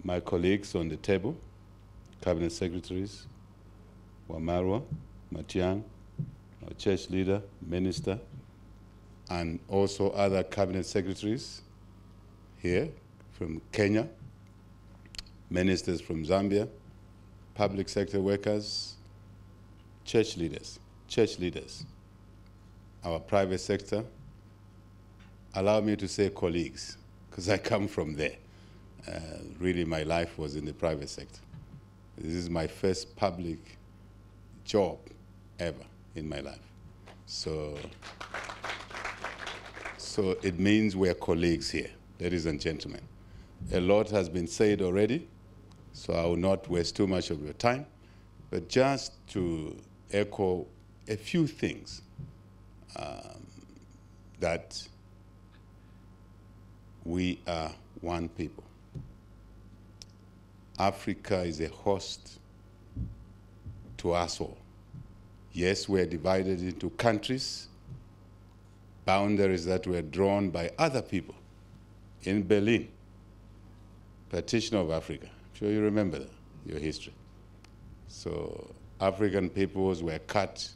my colleagues on the table, cabinet secretaries, Wamarwa, Matiang'I, our church leader, minister, and also other cabinet secretaries here from Kenya, ministers from Zambia, public sector workers, church leaders, our private sector. Allow me to say colleagues, because I come from there. Really, my life was in the private sector. This is my first public job ever in my life. So it means we're colleagues here, ladies and gentlemen. A lot has been said already, so I will not waste too much of your time, but just to echo a few things that we are one people. Africa is a host to us all. Yes, we're divided into countries, boundaries that were drawn by other people in Berlin, partition of Africa. I'm sure you remember that, your history. So African peoples were cut,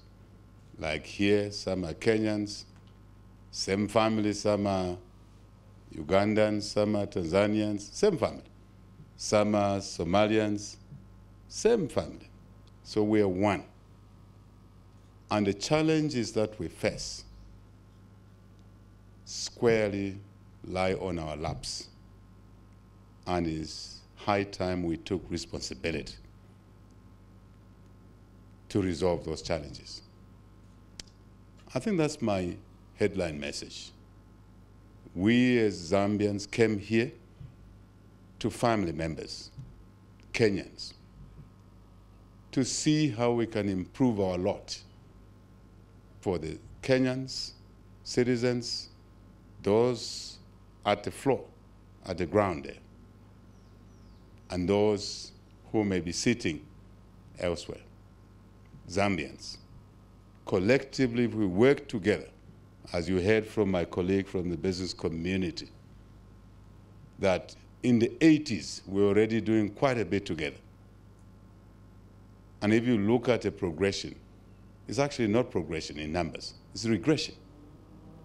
like here, some are Kenyans, same family, some are Ugandans, some are Tanzanians, same family. Some are Somalians, same family. So we are one. And the challenges that we face squarely lie on our laps. And it's high time we took responsibility to resolve those challenges. I think that's my headline message. We as Zambians came here to family members, Kenyans, to see how we can improve our lot for the Kenyans, citizens, those at the floor, at the ground there, and those who may be sitting elsewhere, Zambians. Collectively, we work together, as you heard from my colleague from the business community, that in the 80s, we were already doing quite a bit together. And if you look at a progression, it's actually not progression in numbers, it's regression,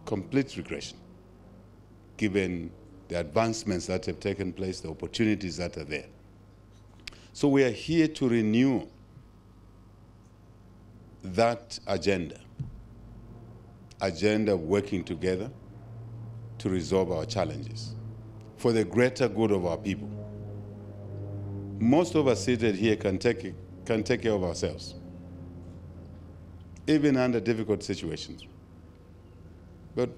complete regression, given the advancements that have taken place, the opportunities that are there. So we are here to renew that agenda of working together to resolve our challenges for the greater good of our people. Most of us seated here can take care of ourselves, even under difficult situations. But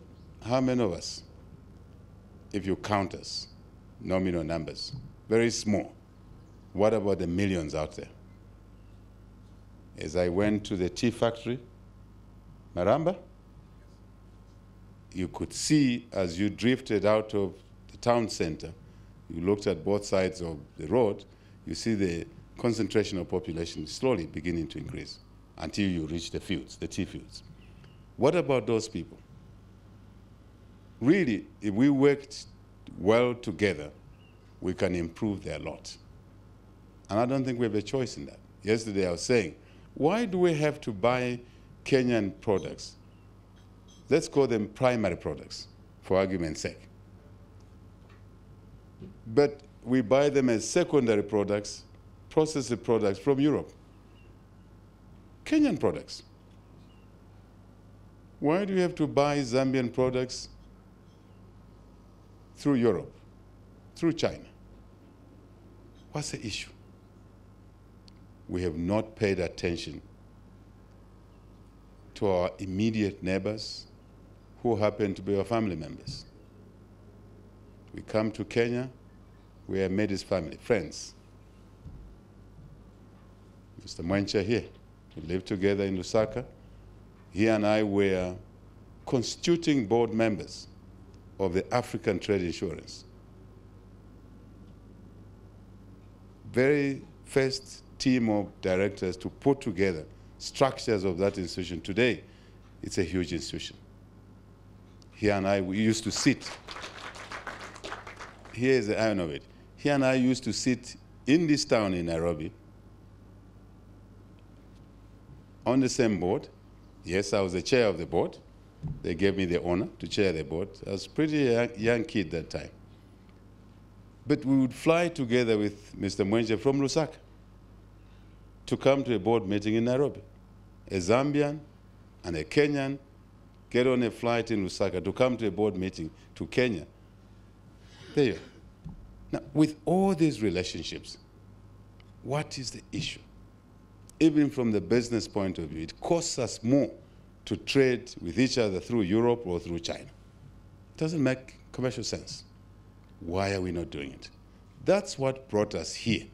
how many of us, if you count us, nominal numbers, very small? What about the millions out there? As I went to the tea factory, Maramba, you could see as you drifted out of the town center, you looked at both sides of the road, you see the concentration of population slowly beginning to increase until you reach the fields, the tea fields. What about those people? Really, if we worked well together, we can improve their lot. And I don't think we have a choice in that. Yesterday I was saying, why do we have to buy Kenyan products? Let's call them primary products, for argument's sake. But we buy them as secondary products, processed products from Europe. Kenyan products. Why do we have to buy Zambian products through Europe, through China? What's the issue? We have not paid attention to our immediate neighbors who happen to be our family members. We come to Kenya, we are Medi's family, friends. Mr. Mwencha here, we live together in Lusaka. He and I were constituting board members of the African Trade Insurance. Very first team of directors to put together structures of that institution. Today, it's a huge institution. He and I, we used to sit. Here is the iron of it. He and I used to sit in this town in Nairobi on the same board. Yes, I was the chair of the board. They gave me the honor to chair the board. I was a pretty young kid that time. But we would fly together with Mr. Mwenje from Lusaka to come to a board meeting in Nairobi. A Zambian and a Kenyan get on a flight in Lusaka to come to a board meeting to Kenya. There you are. Now, with all these relationships, what is the issue? Even from the business point of view, it costs us more to trade with each other through Europe or through China. It doesn't make commercial sense. Why are we not doing it? That's what brought us here.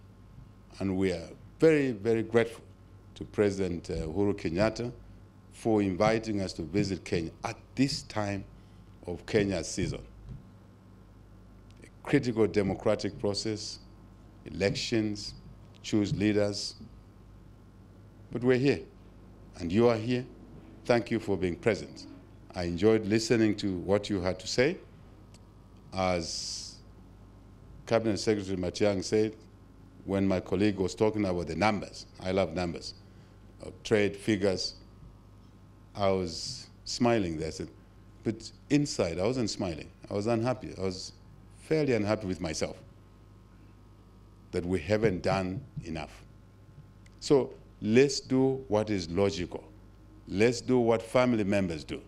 And we are very, very grateful to President Uhuru Kenyatta for inviting us to visit Kenya at this time of Kenya's season. A critical democratic process, elections, choose leaders. But we're here, and you are here. Thank you for being present. I enjoyed listening to what you had to say. As Cabinet Secretary Matiang'I said, when my colleague was talking about the numbers, I love numbers, trade figures, I was smiling there. I said, but inside, I wasn't smiling. I was unhappy. I was fairly unhappy with myself that we haven't done enough. So let's do what is logical. Let's do what family members do.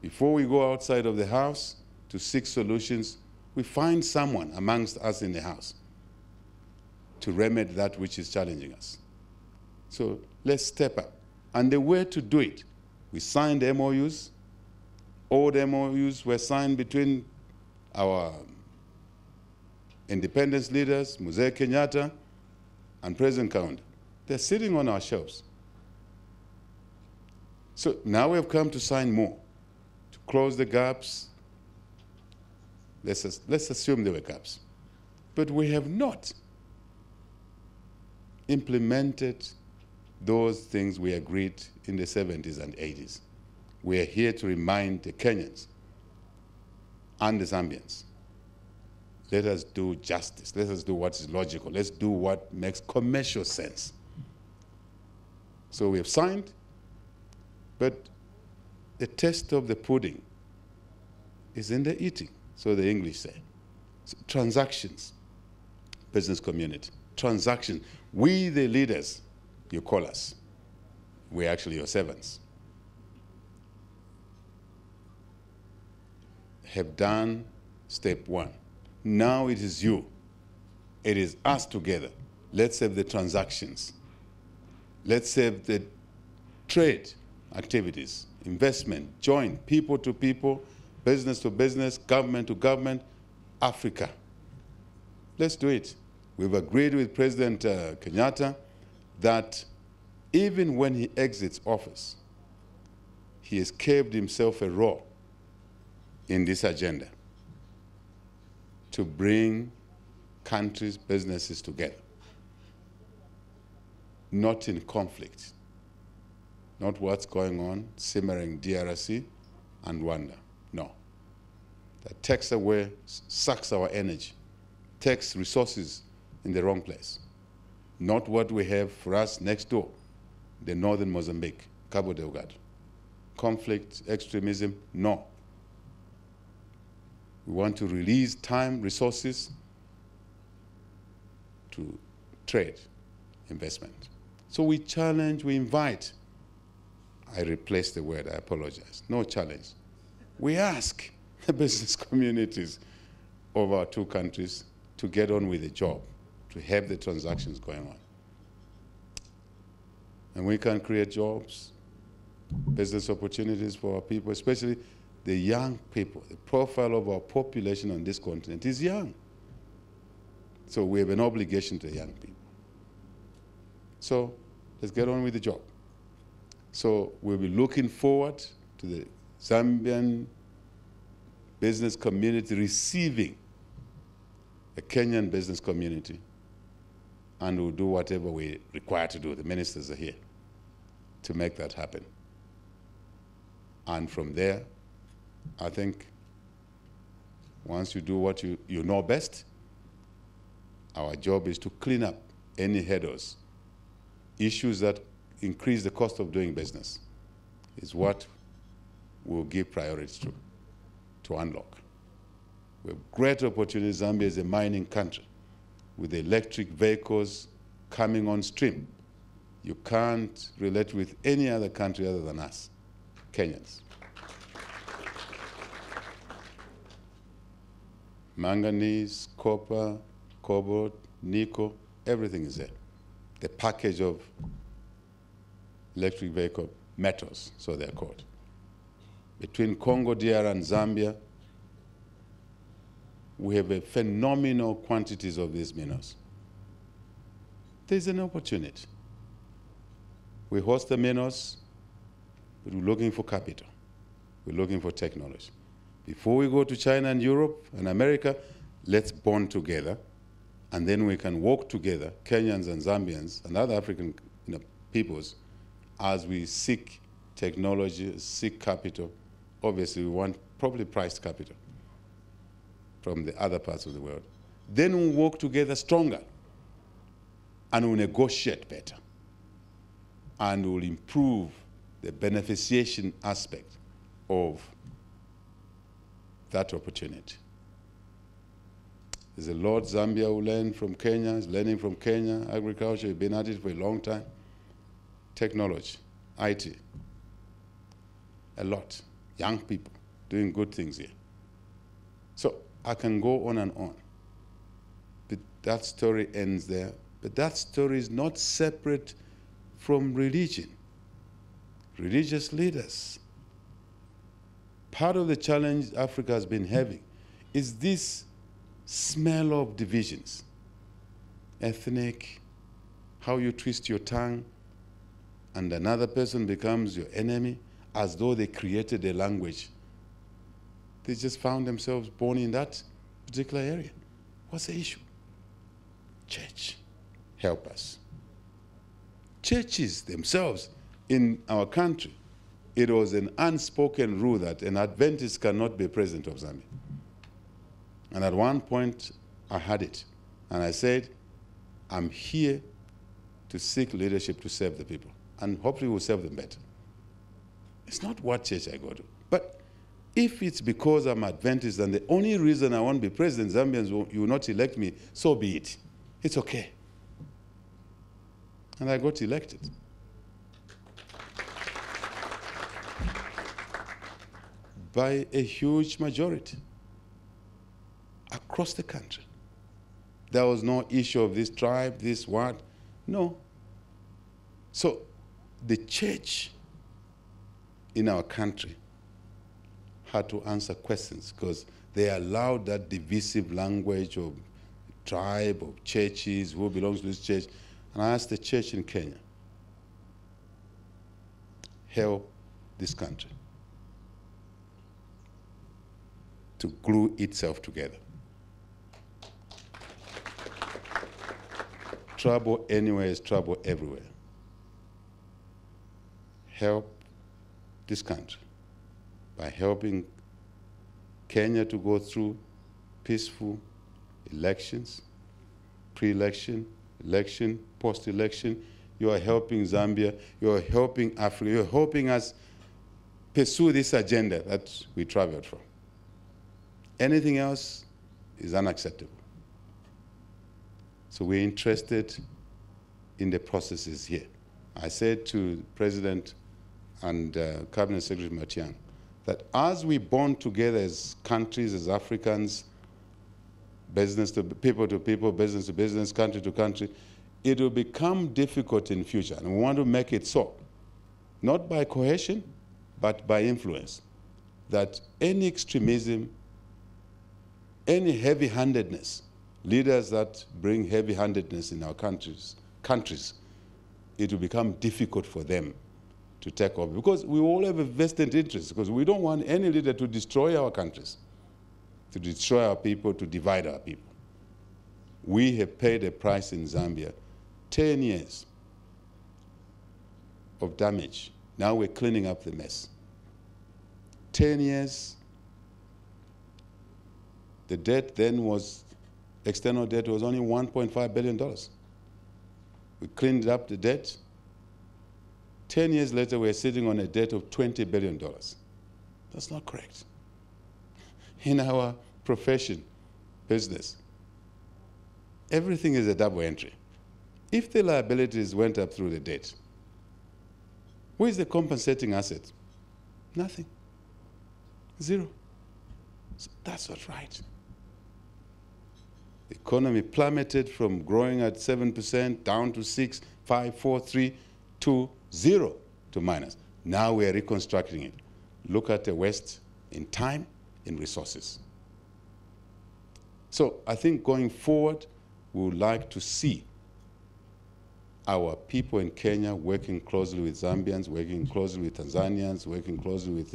Before we go outside of the house to seek solutions, we find someone amongst us in the house to remedy that which is challenging us. So let's step up. And the way to do it, we signed MOUs. Old MOUs were signed between our independence leaders, Mzee Kenyatta, and President Kaunda. They're sitting on our shelves. So now we have come to sign more, to close the gaps. Let's assume there were gaps. But we have not implemented those things we agreed in the 70s and 80s. We are here to remind the Kenyans and the Zambians, let us do justice. Let us do what is logical. Let's do what makes commercial sense. So we have signed, but the taste of the pudding is in the eating, so the English say. So transactions, business community, transactions. We, the leaders, you call us. We're actually your servants. Have done step one. Now it is you. It is us together. Let's have the transactions. Let's have the trade activities, investment, joint, people to people, business to business, government to government, Africa. Let's do it. We've agreed with President Kenyatta that even when he exits office, he has carved himself a role in this agenda to bring countries' businesses together, not in conflict, not what's going on, simmering DRC and Rwanda. No. That takes away, sucks our energy, takes resources in the wrong place. Not what we have for us next door, the northern Mozambique, Cabo Delgado. Conflict, extremism, no. We want to release time, resources to trade, investment. So we challenge, we invite. I replaced the word, I apologize. No challenge. We ask the business communities of our two countries to get on with the job, to have the transactions going on. And we can create jobs, business opportunities for our people, especially the young people. The profile of our population on this continent is young. So we have an obligation to the young people. So let's get on with the job. So we'll be looking forward to the Zambian business community receiving a Kenyan business community, and we'll do whatever we require to do. The ministers are here to make that happen. And from there, I think once you do what you know best, Our job is to clean up any hurdles, issues that increase the cost of doing business, is what we'll give priority to unlock. We have great opportunities. Zambia is a mining country with electric vehicles coming on stream. You can't relate with any other country other than us, Kenyans. Manganese, copper, cobalt, nickel, everything is there. The package of electric vehicle metals, so they're called. Between Congo, DR, and Zambia, we have a phenomenal quantities of these minerals. There's an opportunity. We host the minerals, but we're looking for capital. We're looking for technology. Before we go to China and Europe and America, let's bond together, and then we can work together, Kenyans and Zambians and other African peoples, as we seek technology, seek capital. Obviously, we want properly priced capital from the other parts of the world. Then we'll work together stronger, and we'll negotiate better, and we'll improve the beneficiation aspect of that opportunity. There's a lot Zambia will learn from Kenya, is learning from Kenya. Agriculture, we've been at it for a long time. Technology, IT, a lot. Young people doing good things here. So I can go on and on. But that story ends there. But that story is not separate from religion, religious leaders. Part of the challenge Africa has been having is this smell of divisions, ethnic, how you twist your tongue, and another person becomes your enemy, as though they created a language. They just found themselves born in that particular area. What's the issue? Church, help us. Churches themselves in our country, it was an unspoken rule that an Adventist cannot be president of Zambia. And at one point, I had it. And I said, I'm here to seek leadership to serve the people. And hopefully we'll serve them better. It's not what church I go to. But if it's because I'm Adventist and the only reason I want to be president, Zambians you will not elect me, so be it. It's okay. And I got elected. By a huge majority across the country. There was no issue of this tribe, this what. No. So the church in our country had to answer questions because they allowed that divisive language of tribe, of churches, who belongs to this church. And I asked the church in Kenya, help this country to glue itself together. Trouble anywhere is trouble everywhere. Help this country by helping Kenya to go through peaceful elections, pre-election, election, post-election. You are helping Zambia, you are helping Africa, you are helping us pursue this agenda that we traveled from. Anything else is unacceptable. So we're interested in the processes here. I said to President and Cabinet Secretary Matiang'I that as we bond together as countries, as Africans, business to people, business to business, country to country, it will become difficult in future. And we want to make it so, not by coercion, but by influence, that any extremism, any heavy-handedness, leaders that bring heavy-handedness in our countries, it will become difficult for them to take over. Because we all have a vested interest, because we don't want any leader to destroy our countries, to destroy our people, to divide our people. We have paid a price in Zambia, 10 years of damage. Now we're cleaning up the mess. 10 years. The debt then was external debt was only $1.5 billion. We cleaned up the debt. 10 years later, we're sitting on a debt of $20 billion. That's not correct. In our profession, business, everything is a double entry. If the liabilities went up through the debt, where is the compensating asset? Nothing. Zero. So that's not right. The economy plummeted from growing at 7% down to 6, 5, 4, 3, to 0 to minus. Now we are reconstructing it. Look at the West in time, in resources. So I think going forward, we would like to see our people in Kenya working closely with Zambians, working closely with Tanzanians, working closely with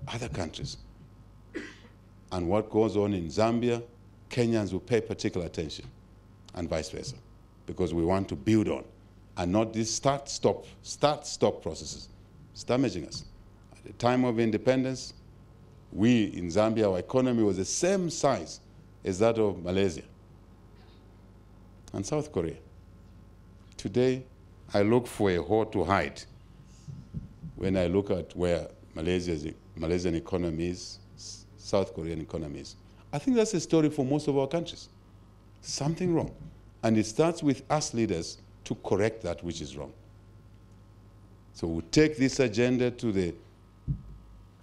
other countries. And what goes on in Zambia, Kenyans will pay particular attention, and vice versa, because we want to build on, and not these start-stop processes. It's damaging us. At the time of independence, we in Zambia, our economy was the same size as that of Malaysia and South Korea. Today, I look for a hole to hide when I look at where Malaysian economy is, South Korean economy is. I think that's a story for most of our countries. Something wrong. And it starts with us leaders to correct that which is wrong. So we'll take this agenda to the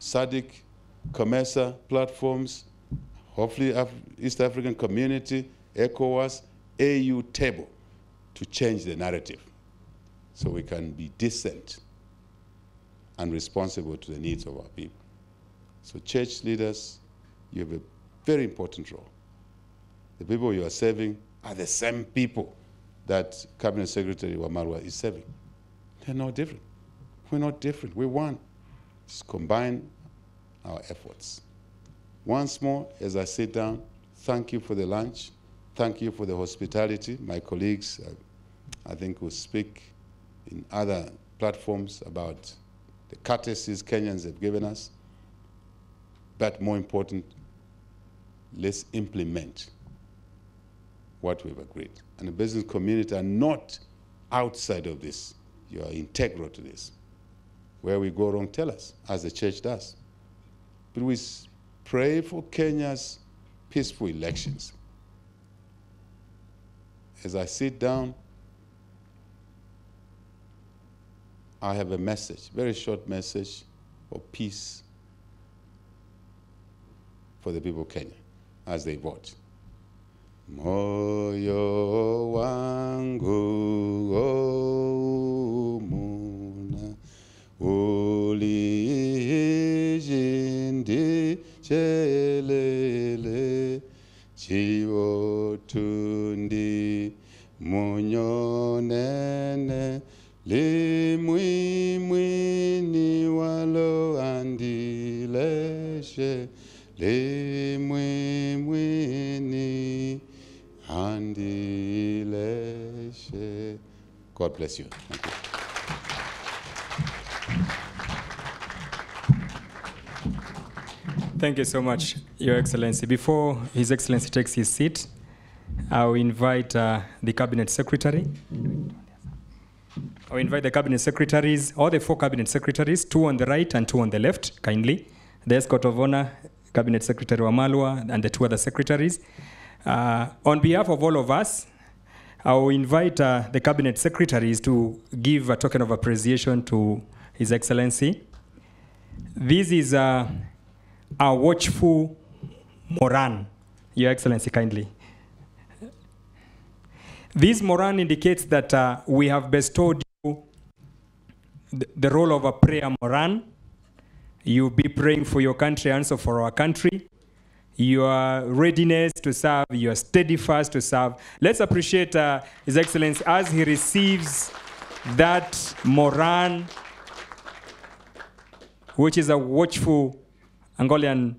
SADC, COMESA platforms, hopefully East African Community, ECOWAS, AU table to change the narrative so we can be decent and responsible to the needs of our people. So church leaders, you have a very important role. The people you are serving are the same people that Cabinet Secretary Wamalwa is serving. They're no different. We're not different. We're one. Just combine our efforts. Once more, as I sit down, thank you for the lunch. Thank you for the hospitality. My colleagues, I think, will speak in other platforms about the courtesies Kenyans have given us. But more important, let's implement what we've agreed. And the business community are not outside of this. You are integral to this. Where we go wrong, tell us, as the church does. But we pray for Kenya's peaceful elections. As I sit down, I have a message, very short message of peace for the people of Kenya as they vote. Moyo wangu omuna ulijindi chelele chiwotundi munyonene limwimwini walo andileshe limwimwini andileshe. God bless you. Thank you. Thank you so much, Your Excellency. Before His Excellency takes his seat, I'll invite the Cabinet Secretary. I'll invite the Cabinet Secretaries, all the 4 Cabinet Secretaries, 2 on the right and 2 on the left, kindly. The escort of honor, Cabinet Secretary Wamalwa, and the 2 other secretaries. On behalf of all of us, I will invite the Cabinet Secretaries to give a token of appreciation to His Excellency. This is a watchful Moran, Your Excellency, kindly. This Moran indicates that we have bestowed you the role of a prayer Moran. You'll be praying for your country and also for our country. Your readiness to serve, your steadfast to serve. Let's appreciate His Excellency as he receives that Moran, which is a watchful Angolan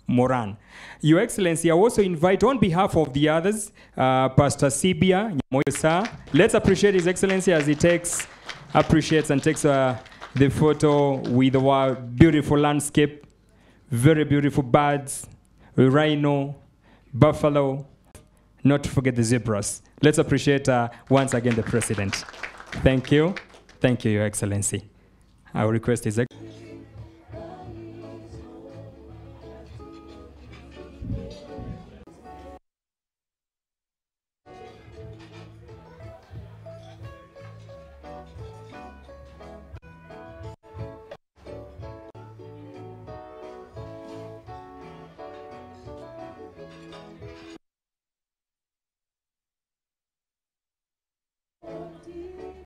Moran. Your Excellency, I also invite on behalf of the others, Pastor Sibia, let's appreciate His Excellency as he appreciates and takes the photo with our beautiful landscape, very beautiful birds, rhino, buffalo, not to forget the zebras. Let's appreciate once again the President. Thank you. Thank you, Your Excellency. I will request His Excellency.